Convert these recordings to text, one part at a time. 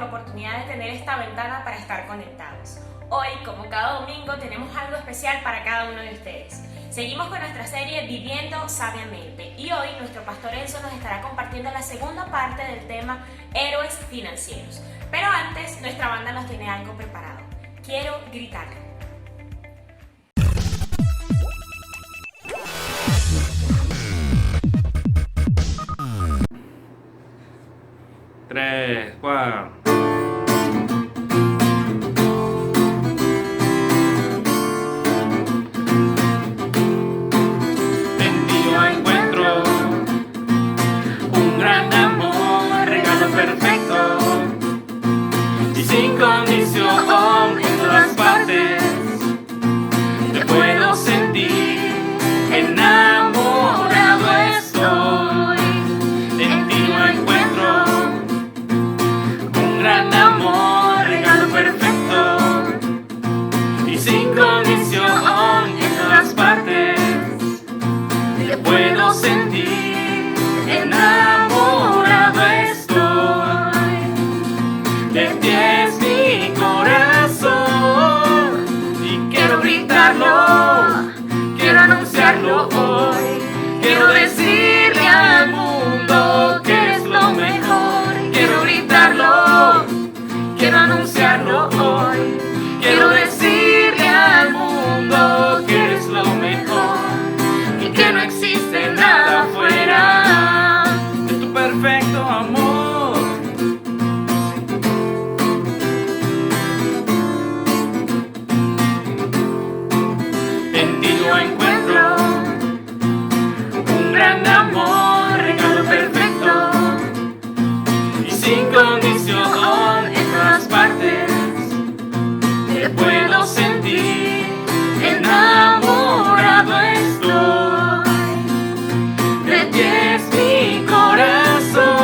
la oportunidad de tener esta ventana para estar conectados. Hoy, como cada domingo, tenemos algo especial para cada uno de ustedes. Seguimos con nuestra serie Viviendo Sabiamente y hoy nuestro pastor Enzo nos estará compartiendo la segunda parte del tema Héroes Financieros. Pero antes, nuestra banda nos tiene algo preparado. Quiero gritarlo. Tres, cuatro. En ti yo encuentro un gran amor, regalo perfecto y sin condición en todas partes. Te puedo sentir, enamorado estoy. En ti yo encuentro gran amor, regalo perfecto y sin condición en todas partes. Te puedo sentir, enamorado estoy. De ti es mi corazón y quiero gritarlo, quiero anunciarlo hoy. Quiero decirle al mundo que es lo mejor. Quiero gritarlo, quiero anunciarlo hoy. Quiero decirle al mundo que eres lo mejor y que no existe nada fuera de tu perfecto amor. En ti yo encuentro un gran amor, regalo perfecto y sin condición en todas partes. Te puedo sentir, enamorado estoy. De ti es mi corazón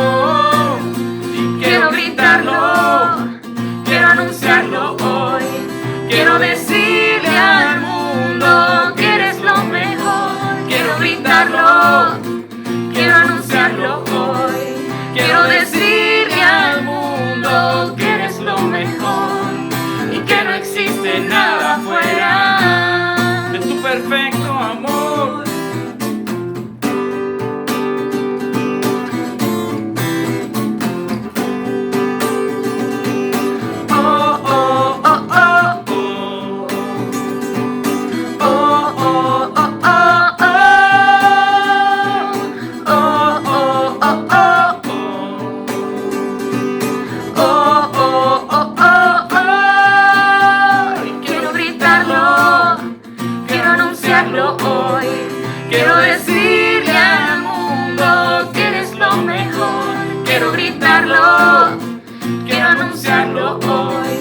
y quiero gritarlo, quiero anunciarlo hoy. Quiero decirle al mundo que eres lo mejor. Quiero gritarlo, quiero anunciarlo hoy. Quiero decirle al mundo que eres lo mejor y que no existe nada fuera de tu perfecto amor. Oh, oh, oh, oh, oh. Oh, oh, oh, oh, oh. Oh, oh, oh, oh, oh. Oh, oh, oh, oh, oh. Y quiero gritarlo, quiero anunciarlo hoy. Quiero decirle al mundo que eres lo mejor. Quiero gritarlo, quiero anunciarlo hoy.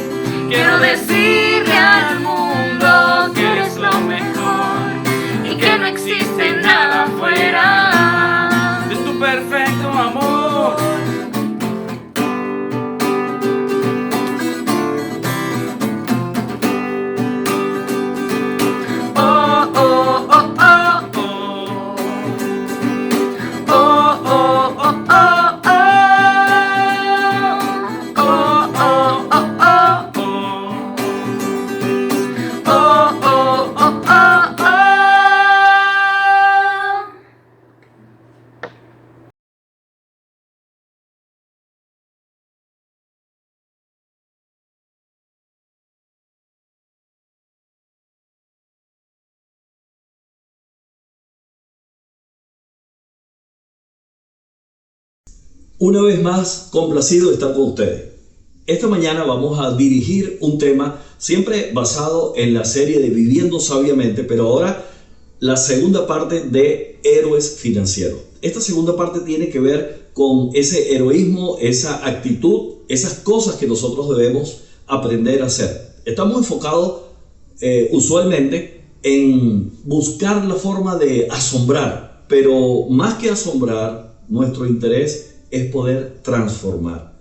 Quiero decirle al mundo que eres lo mejor y que no existe nada fuera de tu perfecto amor. Oh, oh, oh, oh, oh. Oh, oh, oh, oh, oh. Oh, oh, oh, oh, oh. Oh, oh, oh, oh, oh. Una vez más, complacido de estar con ustedes. Esta mañana vamos a dirigir un tema siempre basado en la serie de Viviendo Sabiamente, pero ahora la segunda parte de Héroes Financieros. Esta segunda parte tiene que ver con ese heroísmo, esa actitud, esas cosas que nosotros debemos aprender a hacer. Estamos enfocados usualmente en buscar la forma de asombrar, pero más que asombrar, nuestro interés es poder transformar.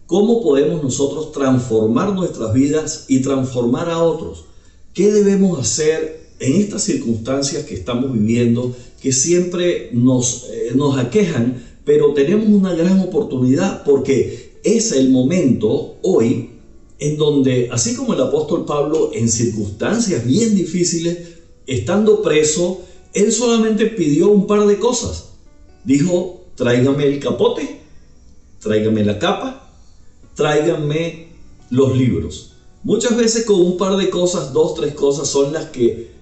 ¿Cómo podemos nosotros transformar nuestras vidas y transformar a otros? ¿Qué debemos hacer en estas circunstancias que estamos viviendo, que siempre nos aquejan, pero tenemos una gran oportunidad porque es el momento hoy en donde, así como el apóstol Pablo en circunstancias bien difíciles, estando preso, él solamente pidió un par de cosas. Dijo: tráigame el capote, tráigame la capa, tráigame los libros. Muchas veces con un par de cosas, 2, 3 cosas son las que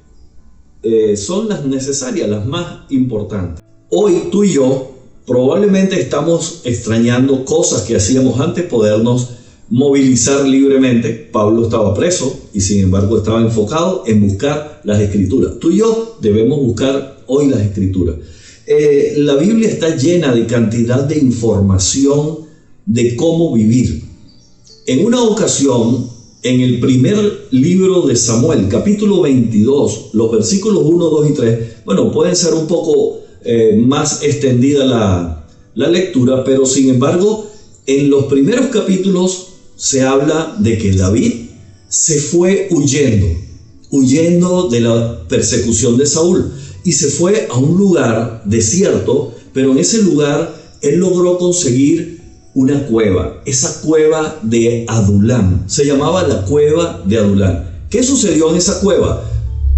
son las necesarias, las más importantes. Hoy tú y yo probablemente estamos extrañando cosas que hacíamos antes, podernos movilizar libremente. Pablo estaba preso y sin embargo estaba enfocado en buscar las escrituras. Tú y yo debemos buscar hoy las escrituras. La Biblia está llena de cantidad de información de cómo vivir. En una ocasión, en el primer libro de Samuel, capítulo 22, los versículos 1, 2 y 3, bueno, pueden ser un poco más extendida la lectura, pero sin embargo, en los primeros capítulos se habla de que David se fue huyendo de la persecución de Saúl, y se fue a un lugar desierto, pero en ese lugar él logró conseguir una cueva, esa cueva de Adulam. Se llamaba la cueva de Adulam. ¿Qué sucedió en esa cueva?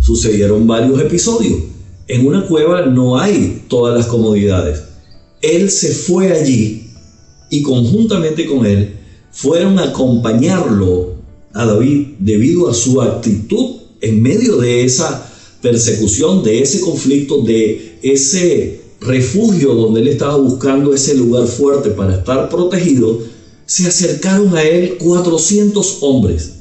Sucedieron varios episodios. En una cueva no hay todas las comodidades. Él se fue allí y conjuntamente con él fueron a acompañarlo a David debido a su actitud en medio de esa persecución, de ese conflicto, de ese refugio donde él estaba buscando ese lugar fuerte para estar protegido. Se acercaron a él 400 hombres.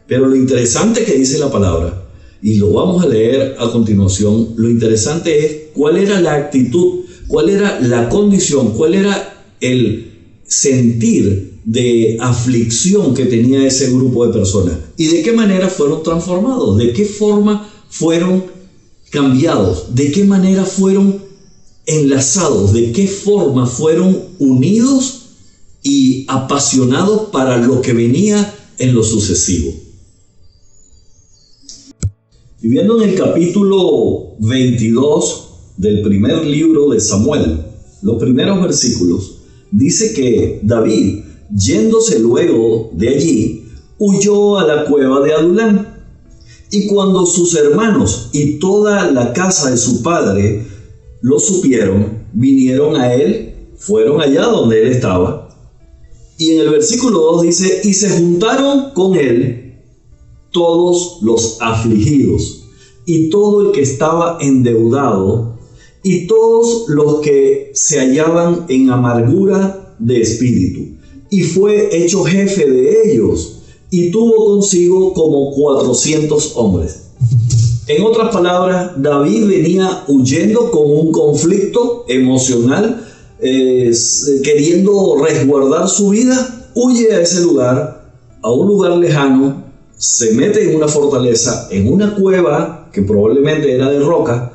Pero lo interesante que dice la palabra, y lo vamos a leer a continuación, lo interesante es cuál era la actitud, cuál era la condición, cuál era el sentir de aflicción que tenía ese grupo de personas y de qué manera fueron transformados, de qué forma fueron cambiados, de qué manera fueron enlazados, de qué forma fueron unidos y apasionados para lo que venía en lo sucesivo. Y viendo en el capítulo 22 del primer libro de Samuel, los primeros versículos, dice que David, yéndose luego de allí, huyó a la cueva de Adulam. Y cuando sus hermanos y toda la casa de su padre lo supieron, vinieron a él, fueron allá donde él estaba. Y en el versículo 2 dice: y se juntaron con él todos los afligidos, y todo el que estaba endeudado, y todos los que se hallaban en amargura de espíritu. Y fue hecho jefe de ellos, y tuvo consigo como 400 hombres. En otras palabras, David venía huyendo con un conflicto emocional, queriendo resguardar su vida. Huye a ese lugar, a un lugar lejano, se mete en una fortaleza, en una cueva que probablemente era de roca,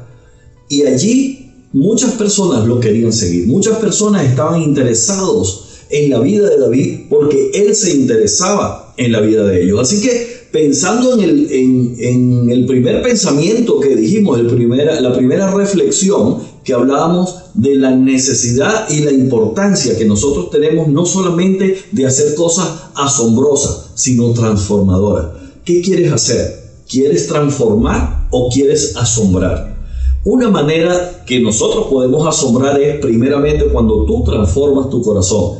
y allí muchas personas lo querían seguir. Muchas personas estaban interesados en la vida de David porque él se interesaba en la vida de ellos. Así que pensando en el primer pensamiento que dijimos, la primera reflexión que hablábamos de la necesidad y la importancia que nosotros tenemos no solamente de hacer cosas asombrosas, sino transformadoras. ¿Qué quieres hacer? ¿Quieres transformar o quieres asombrar? Una manera que nosotros podemos asombrar es primeramente cuando tú transformas tu corazón,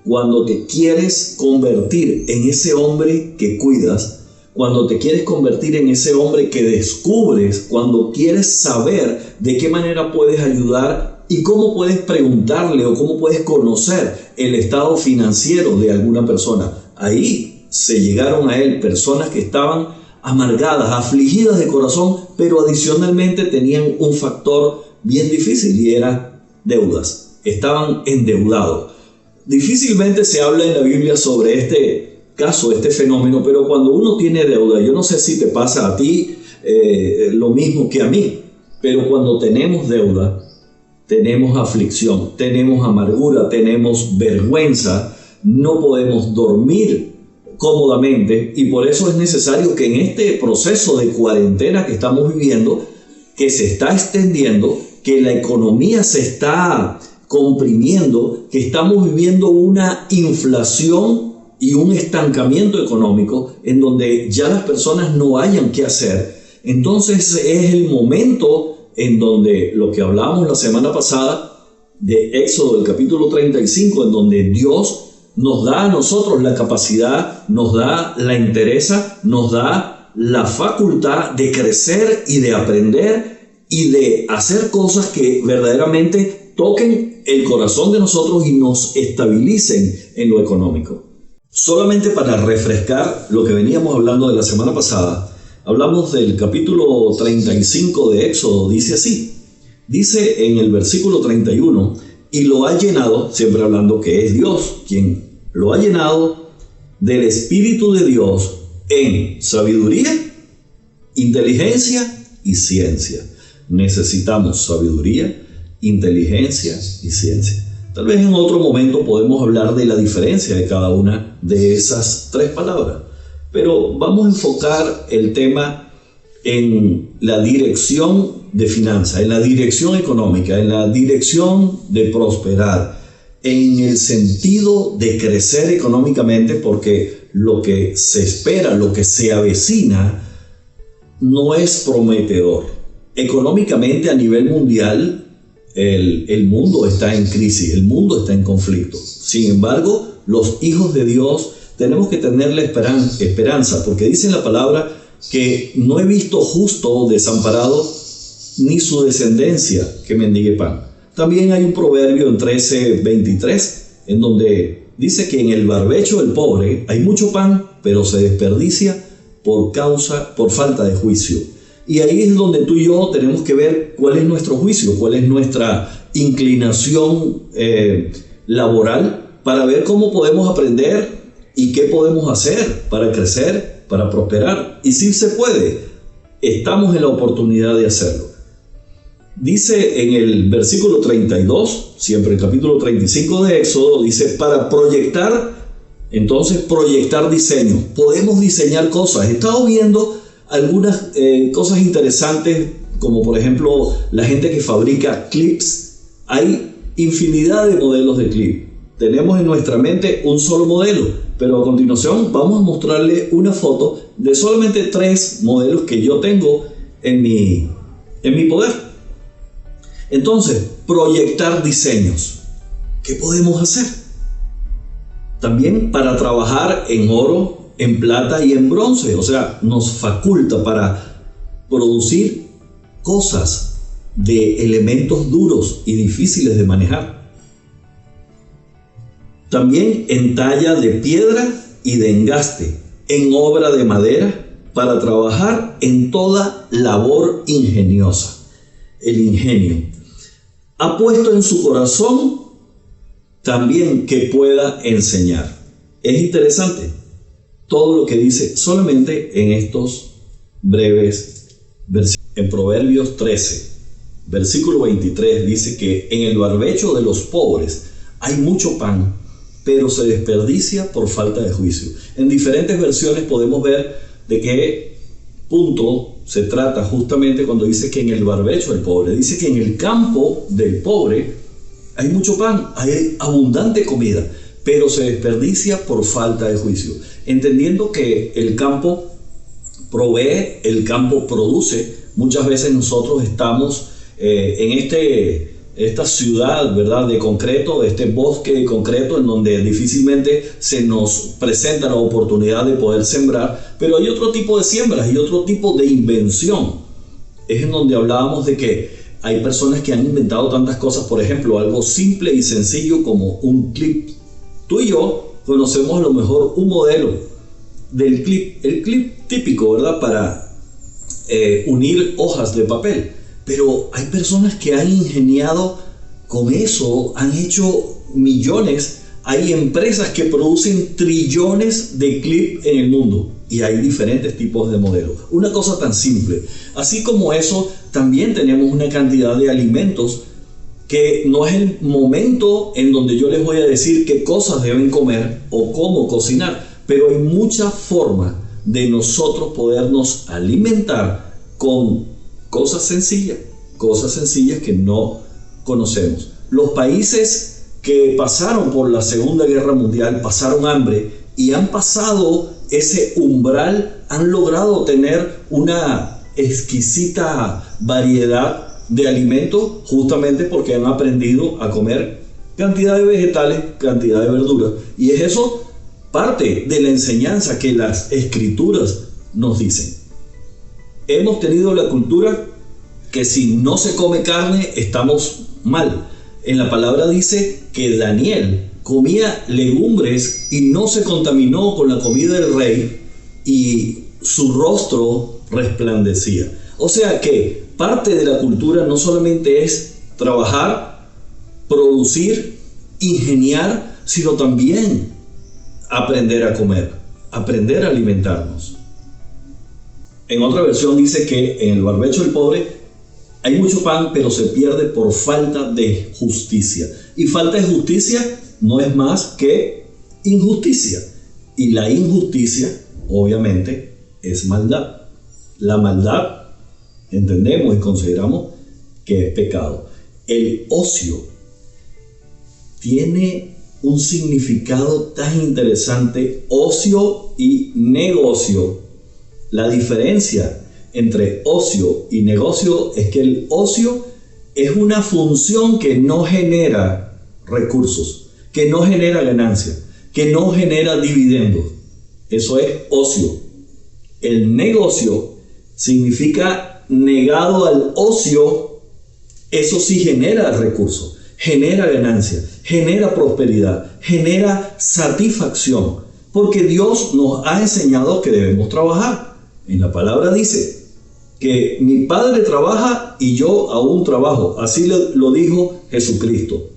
cuando te quieres convertir en ese hombre que cuidas, cuando te quieres convertir en ese hombre que descubres, cuando quieres saber de qué manera puedes ayudar y cómo puedes preguntarle o cómo puedes conocer el estado financiero de alguna persona. Ahí se llegaron a él personas que estaban amargadas, afligidas de corazón, pero adicionalmente tenían un factor bien difícil y era deudas. Estaban endeudados. Difícilmente se habla en la Biblia sobre este caso, este fenómeno, pero cuando uno tiene deuda, yo no sé si te pasa a ti lo mismo que a mí, pero cuando tenemos deuda, tenemos aflicción, tenemos amargura, tenemos vergüenza, no podemos dormir cómodamente, y por eso es necesario que en este proceso de cuarentena que estamos viviendo, que se está extendiendo, que la economía se está comprimiendo, que estamos viviendo una inflación y un estancamiento económico en donde ya las personas no hayan qué hacer. Entonces es el momento en donde lo que hablábamos la semana pasada de Éxodo, el capítulo 35, en donde Dios nos da a nosotros la capacidad, nos da la entereza, nos da la facultad de crecer y de aprender y de hacer cosas que verdaderamente toquen el corazón de nosotros y nos estabilicen en lo económico. Solamente para refrescar lo que veníamos hablando de la semana pasada, hablamos del capítulo 35 de Éxodo. Dice así, dice en el versículo 31, y lo ha llenado, siempre hablando que es Dios quien lo ha llenado del Espíritu de Dios en sabiduría, inteligencia y ciencia. Necesitamos sabiduría, inteligencia y ciencia. Tal vez en otro momento podemos hablar de la diferencia de cada una de esas tres palabras, pero vamos a enfocar el tema en la dirección de finanzas, en la dirección económica, en la dirección de prosperar, en el sentido de crecer económicamente, porque lo que se espera, lo que se avecina, no es prometedor. Económicamente a nivel mundial, el mundo está en crisis, el mundo está en conflicto. Sin embargo, los hijos de Dios tenemos que tener la esperanza, porque dice en la palabra que no he visto justo desamparado, ni su descendencia que mendigue pan. También hay un proverbio en 13:23, en donde dice que en el barbecho del pobre hay mucho pan, pero se desperdicia por falta de juicio. Y ahí es donde tú y yo tenemos que ver cuál es nuestro juicio, cuál es nuestra inclinación laboral, para ver cómo podemos aprender y qué podemos hacer para crecer, para prosperar. Y si se puede, estamos en la oportunidad de hacerlo. Dice en el versículo 32, siempre el capítulo 35 de Éxodo, dice, para proyectar diseño. Podemos diseñar cosas. He estado viendo algunas cosas interesantes, como por ejemplo la gente que fabrica clips. Hay infinidad de modelos de clip. Tenemos en nuestra mente un solo modelo, pero a continuación vamos a mostrarle una foto de solamente 3 modelos que yo tengo en mi poder. Entonces, proyectar diseños. ¿Qué podemos hacer? También para trabajar en oro, en plata y en bronce. O sea, nos faculta para producir cosas de elementos duros y difíciles de manejar. También en talla de piedra y de engaste, en obra de madera, para trabajar en toda labor ingeniosa. El ingenio. Ha puesto en su corazón también que pueda enseñar. Es interesante todo lo que dice solamente en estos breves versículos. En Proverbios 13, versículo 23, dice que en el barbecho de los pobres hay mucho pan, pero se desperdicia por falta de juicio. En diferentes versiones podemos ver de qué punto se trata justamente cuando dice que en el barbecho del pobre. Dice que en el campo del pobre hay mucho pan, hay abundante comida, pero se desperdicia por falta de juicio. Entendiendo que el campo provee, el campo produce. Muchas veces nosotros estamos en esta ciudad, ¿verdad?, de concreto, este bosque de concreto, en donde difícilmente se nos presenta la oportunidad de poder sembrar, pero hay otro tipo de siembras y otro tipo de invención. Es en donde hablábamos de que hay personas que han inventado tantas cosas, por ejemplo, algo simple y sencillo como un clip. Tú y yo conocemos a lo mejor un modelo del clip, el clip típico, ¿verdad?, para unir hojas de papel. Pero hay personas que han ingeniado con eso, han hecho millones. Hay empresas que producen trillones de clips en el mundo y hay diferentes tipos de modelos. Una cosa tan simple. Así como eso, también tenemos una cantidad de alimentos que no es el momento en donde yo les voy a decir qué cosas deben comer o cómo cocinar, pero hay muchas formas de nosotros podernos alimentar con cosas sencillas que no conocemos. Los países que pasaron por la Segunda Guerra Mundial, pasaron hambre y han pasado ese umbral, han logrado tener una exquisita variedad de alimentos justamente porque han aprendido a comer cantidad de vegetales, cantidad de verduras. Y es eso parte de la enseñanza que las escrituras nos dicen. Hemos tenido la cultura que si no se come carne estamos mal. En la palabra dice que Daniel comía legumbres y no se contaminó con la comida del rey y su rostro resplandecía. O sea que parte de la cultura no solamente es trabajar, producir, ingeniar, sino también aprender a comer, aprender a alimentarnos. En otra versión dice que en el barbecho del pobre hay mucho pan, pero se pierde por falta de justicia. Y falta de justicia no es más que injusticia. Y la injusticia, obviamente, es maldad. La maldad, entendemos y consideramos que es pecado. El ocio tiene un significado tan interesante, ocio y negocio. La diferencia entre ocio y negocio es que el ocio es una función que no genera recursos, que no genera ganancia, que no genera dividendos. Eso es ocio. El negocio significa negado al ocio. Eso sí genera recursos, genera ganancia, genera prosperidad, genera satisfacción, porque Dios nos ha enseñado que debemos trabajar. En la palabra dice que mi Padre trabaja y yo aún trabajo. Así lo dijo Jesucristo.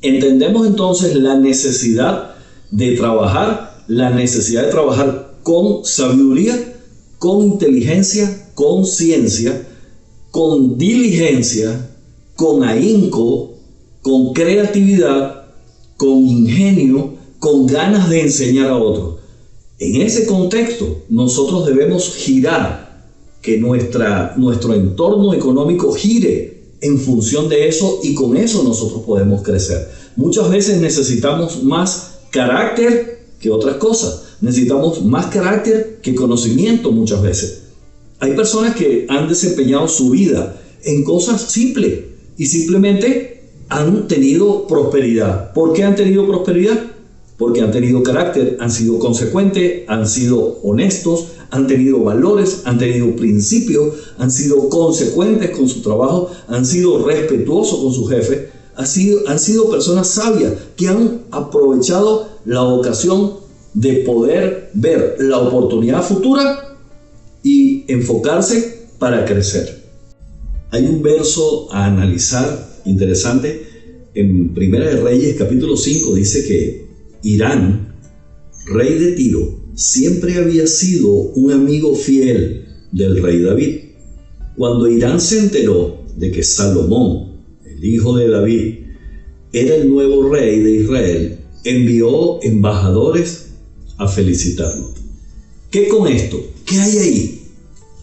Entendemos entonces la necesidad de trabajar, con sabiduría, con inteligencia, con ciencia, con diligencia, con ahínco, con creatividad, con ingenio, con ganas de enseñar a otros. En ese contexto, nosotros debemos girar, que nuestro entorno económico gire en función de eso, y con eso nosotros podemos crecer. Muchas veces necesitamos más carácter que otras cosas. Necesitamos más carácter que conocimiento muchas veces. Hay personas que han desempeñado su vida en cosas simples y simplemente han tenido prosperidad. ¿Por qué han tenido prosperidad? Porque han tenido carácter, han sido consecuentes, han sido honestos, han tenido valores, han tenido principios, han sido consecuentes con su trabajo, han sido respetuosos con su jefe, han sido personas sabias que han aprovechado la ocasión de poder ver la oportunidad futura y enfocarse para crecer. Hay un verso a analizar interesante en Primera de Reyes capítulo 5. Dice que Hirán, rey de Tiro, siempre había sido un amigo fiel del rey David. Cuando Hirán se enteró de que Salomón, el hijo de David, era el nuevo rey de Israel, envió embajadores a felicitarlo. ¿Qué con esto? ¿Qué hay ahí?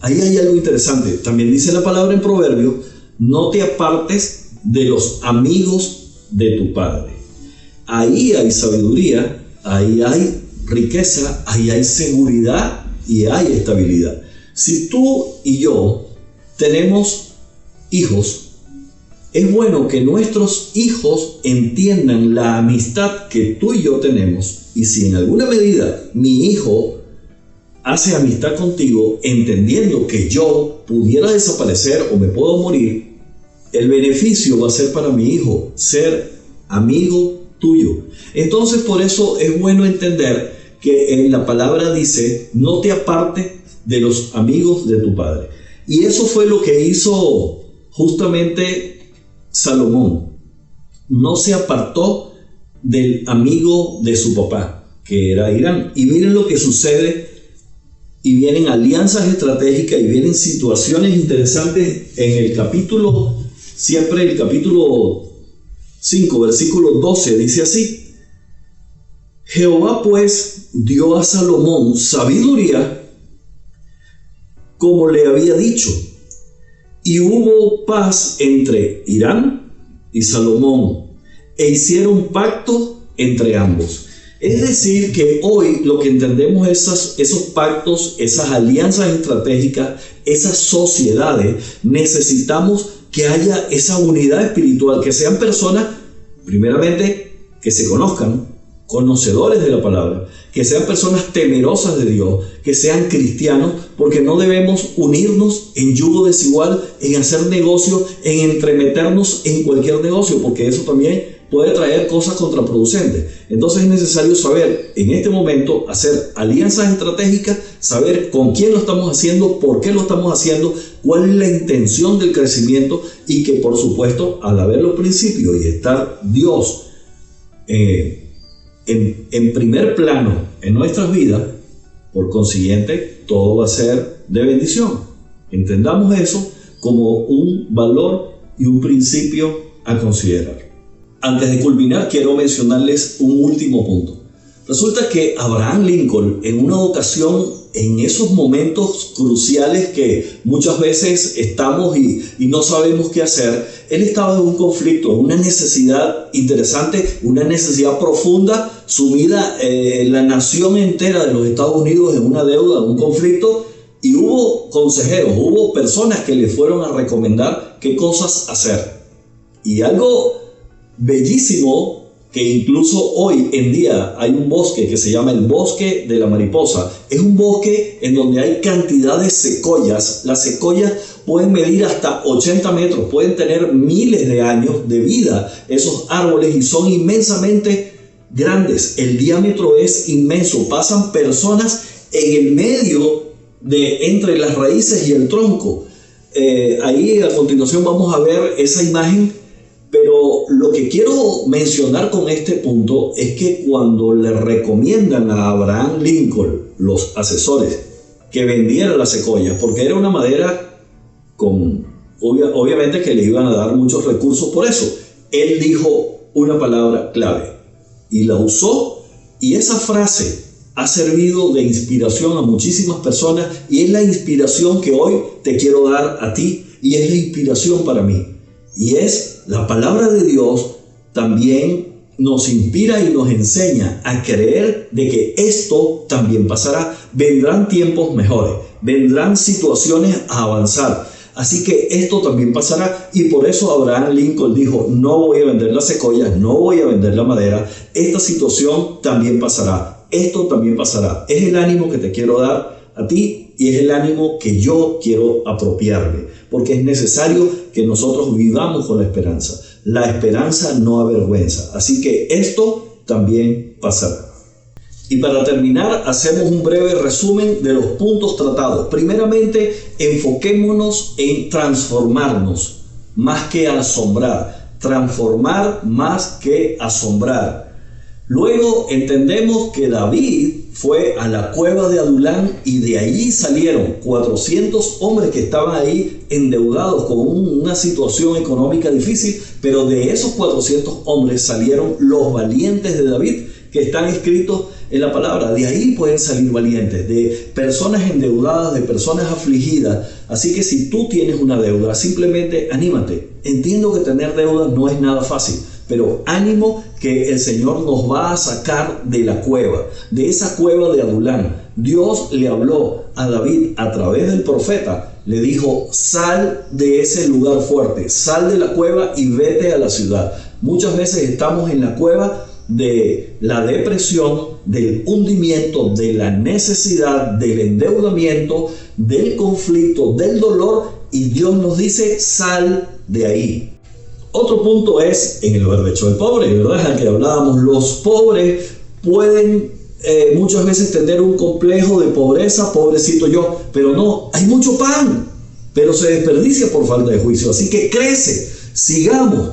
Ahí hay algo interesante. También dice la palabra en Proverbios: no te apartes de los amigos de tu padre. Ahí hay sabiduría, ahí hay riqueza, ahí hay seguridad y hay estabilidad. Si tú y yo tenemos hijos, es bueno que nuestros hijos entiendan la amistad que tú y yo tenemos. Y si en alguna medida mi hijo hace amistad contigo, entendiendo que yo pudiera desaparecer o me puedo morir, el beneficio va a ser para mi hijo ser amigo tuyo. Entonces, por eso es bueno entender que en la palabra dice: no te apartes de los amigos de tu padre. Y eso fue lo que hizo justamente Salomón. No se apartó del amigo de su papá, que era Hirán. Y miren lo que sucede, y vienen alianzas estratégicas y vienen situaciones interesantes en el capítulo, siempre el capítulo 5, versículo 12, dice así: Jehová pues dio a Salomón sabiduría como le había dicho, y hubo paz entre Hirán y Salomón, e hicieron pacto entre ambos. Es decir, que hoy lo que entendemos esos pactos, esas alianzas estratégicas, esas sociedades, necesitamos que haya esa unidad espiritual, que sean personas, primeramente, que se conozcan, conocedores de la palabra, que sean personas temerosas de Dios, que sean cristianos, porque no debemos unirnos en yugo desigual, en hacer negocio, en entremeternos en cualquier negocio, porque eso también puede traer cosas contraproducentes. Entonces es necesario saber en este momento hacer alianzas estratégicas, saber con quién lo estamos haciendo, por qué lo estamos haciendo, cuál es la intención del crecimiento, y que por supuesto al haber los principios y estar Dios en primer plano en nuestras vidas, por consiguiente todo va a ser de bendición. Entendamos eso como un valor y un principio a considerar. Antes de culminar, quiero mencionarles un último punto. Resulta que Abraham Lincoln, en una ocasión, en esos momentos cruciales que muchas veces estamos y no sabemos qué hacer, él estaba en un conflicto, una necesidad interesante, una necesidad profunda, sumida la nación entera de los Estados Unidos en una deuda, en un conflicto, y hubo consejeros, hubo personas que le fueron a recomendar qué cosas hacer. Y algo bellísimo, que incluso hoy en día hay un bosque que se llama el Bosque de la Mariposa. Es un bosque en donde hay cantidad de secoyas. Las secoyas pueden medir hasta 80 metros, pueden tener miles de años de vida esos árboles, y son inmensamente grandes. El diámetro es inmenso, pasan personas en el medio entre las raíces y el tronco. Ahí a continuación vamos a ver esa imagen. Pero lo que quiero mencionar con este punto es que cuando le recomiendan a Abraham Lincoln, los asesores, que vendiera las secoyas, porque era una madera obviamente que le iban a dar muchos recursos por eso, él dijo una palabra clave y la usó, y esa frase ha servido de inspiración a muchísimas personas, y es la inspiración que hoy te quiero dar a ti, y es la inspiración para mí. Y es la palabra de Dios también nos inspira y nos enseña a creer de que esto también pasará. Vendrán tiempos mejores, vendrán situaciones a avanzar. Así que esto también pasará, y por eso Abraham Lincoln dijo: no voy a vender las secoyas, no voy a vender la madera. Esta situación también pasará, esto también pasará. Es el ánimo que te quiero dar a ti, y es el ánimo que yo quiero apropiarme, porque es necesario que nosotros vivamos con la esperanza. La esperanza no avergüenza. Así que esto también pasará. Y para terminar, hacemos un breve resumen de los puntos tratados. Primeramente, enfoquémonos en transformarnos más que asombrar. Transformar más que asombrar. Luego entendemos que David fue a la cueva de Adulán, y de allí salieron 400 hombres que estaban ahí endeudados con una situación económica difícil, pero de esos 400 hombres salieron los valientes de David, que están escritos en la palabra. De ahí pueden salir valientes, de personas endeudadas, de personas afligidas. Así que si tú tienes una deuda, simplemente anímate. Entiendo que tener deuda no es nada fácil, pero ánimo, que el Señor nos va a sacar de la cueva, de esa cueva de Adulán. Dios le habló a David a través del profeta, le dijo: sal de ese lugar fuerte, sal de la cueva y vete a la ciudad. Muchas veces estamos en la cueva de la depresión, del hundimiento, de la necesidad, del endeudamiento, del conflicto, del dolor, y Dios nos dice: sal de ahí. Otro punto es en el berbecho del pobre, ¿verdad? Al que hablábamos. Los pobres pueden muchas veces tener un complejo de pobreza, pobrecito yo, pero no, hay mucho pan, pero se desperdicia por falta de juicio. Así que crece, sigamos.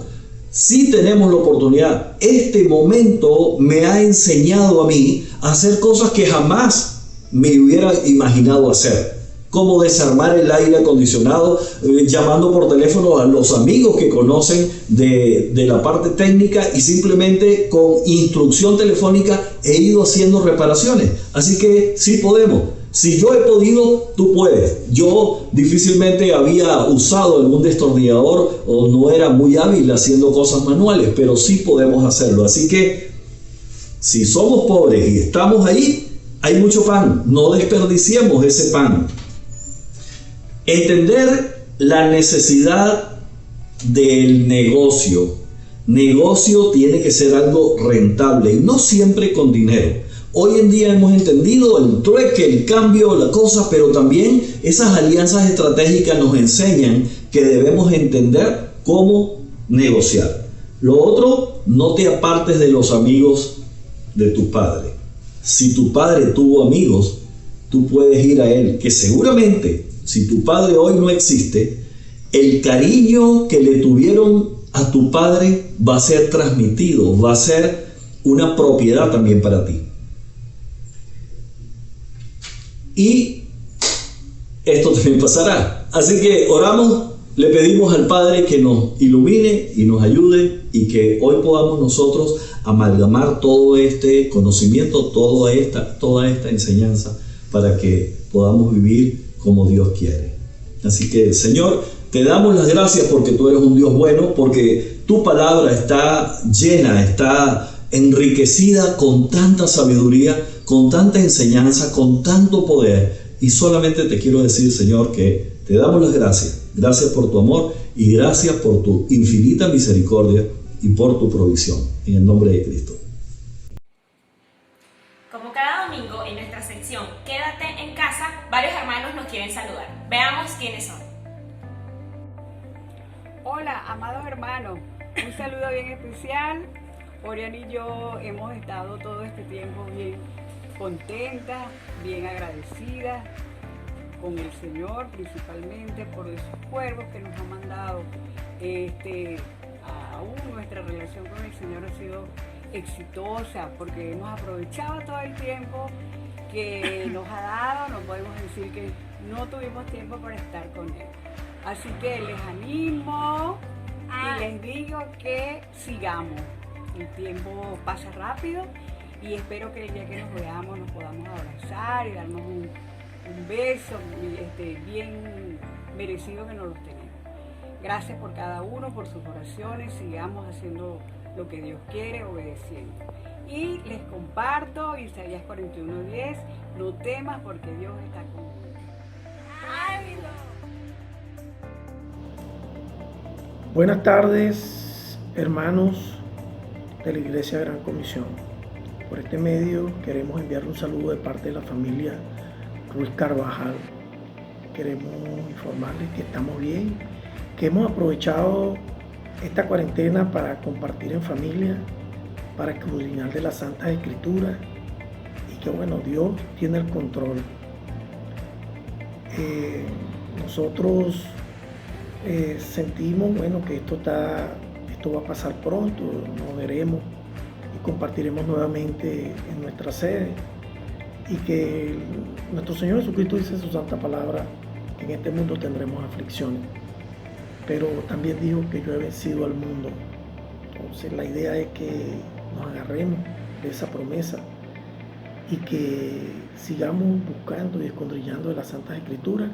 Sí tenemos la oportunidad. Este momento me ha enseñado a mí a hacer cosas que jamás me hubiera imaginado hacer, como desarmar el aire acondicionado, llamando por teléfono a los amigos que conocen de la parte técnica, y simplemente con instrucción telefónica he ido haciendo reparaciones. Así que sí podemos. Si yo he podido, tú puedes. Yo difícilmente había usado algún destornillador o no era muy hábil haciendo cosas manuales, pero sí podemos hacerlo. Así que si somos pobres y estamos ahí, hay mucho pan. No desperdiciemos ese pan. Entender la necesidad del negocio. Negocio tiene que ser algo rentable y no siempre con dinero. Hoy en día hemos entendido el trueque, el cambio, la cosa, pero también esas alianzas estratégicas nos enseñan que debemos entender cómo negociar. Lo otro, no te apartes de los amigos de tu padre. Si tu padre tuvo amigos, tú puedes ir a él, que seguramente, si tu padre hoy no existe, el cariño que le tuvieron a tu padre va a ser transmitido, va a ser una propiedad también para ti. Y esto también pasará. Así que oramos, le pedimos al Padre que nos ilumine y nos ayude y que hoy podamos nosotros amalgamar todo este conocimiento, toda esta enseñanza para que podamos vivir como Dios quiere. Así que, Señor, te damos las gracias porque tú eres un Dios bueno, porque tu palabra está llena, está enriquecida con tanta sabiduría, con tanta enseñanza, con tanto poder. Y solamente te quiero decir, Señor, que te damos las gracias. Gracias por tu amor y gracias por tu infinita misericordia y por tu provisión. En el nombre de Cristo. Como cada domingo en nuestra sección Quédate en casa, varios hermanos nos quieren saludar. Veamos quiénes son. Hola, amados hermanos. Un saludo bien especial. Orián y yo hemos estado todo este tiempo bien contentas, bien agradecidas con el Señor, principalmente por esos cuervos que nos ha mandado. Aún nuestra relación con el Señor ha sido exitosa porque hemos aprovechado todo el tiempo que nos ha dado. No podemos decir que no tuvimos tiempo para estar con Él. Así que les animo y les digo que sigamos. El tiempo pasa rápido y espero que el día que nos veamos nos podamos abrazar y darnos un beso bien merecido que nos los tenemos. Gracias por cada uno, por sus oraciones. Sigamos haciendo lo que Dios quiere, obedeciendo. Y les comparto Isaías 41:10. No temas porque Dios está contigo. Buenas tardes, hermanos de la Iglesia Gran Comisión. Por este medio queremos enviar un saludo de parte de la familia Ruiz Carvajal. Queremos informarles que estamos bien, que hemos aprovechado esta cuarentena para compartir en familia, para escudriñar de las Santas Escrituras y que bueno, Dios tiene el control. Nosotros sentimos que esto va a pasar pronto, nos veremos y compartiremos nuevamente en nuestra sede y que nuestro Señor Jesucristo dice en su santa palabra que en este mundo tendremos aflicciones, pero también dijo que yo he vencido al mundo. Entonces la idea es que nos agarremos de esa promesa y que sigamos buscando y escudriñando de las Santas Escrituras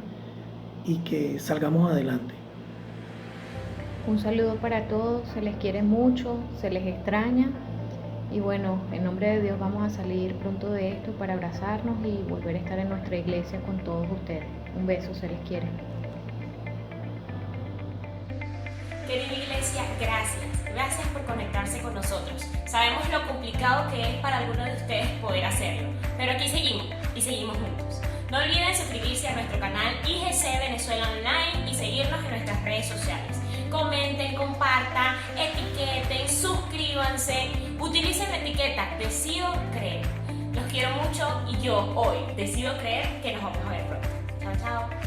y que salgamos adelante. Un saludo para todos, se les quiere mucho, se les extraña y bueno, en nombre de Dios vamos a salir pronto de esto para abrazarnos y volver a estar en nuestra iglesia con todos ustedes. Un beso, se les quiere. Querida iglesia, gracias por conectarse con nosotros. Sabemos lo complicado que es para algunos de ustedes poder hacerlo, pero aquí seguimos y seguimos juntos. No olviden suscribirse a nuestro canal IGC Venezuela Online y seguirnos en nuestras redes sociales. Comenten, compartan, etiqueten, suscríbanse, utilicen la etiqueta Decido Creer. Los quiero mucho y yo hoy decido creer que nos vamos a ver pronto. Chao, chao.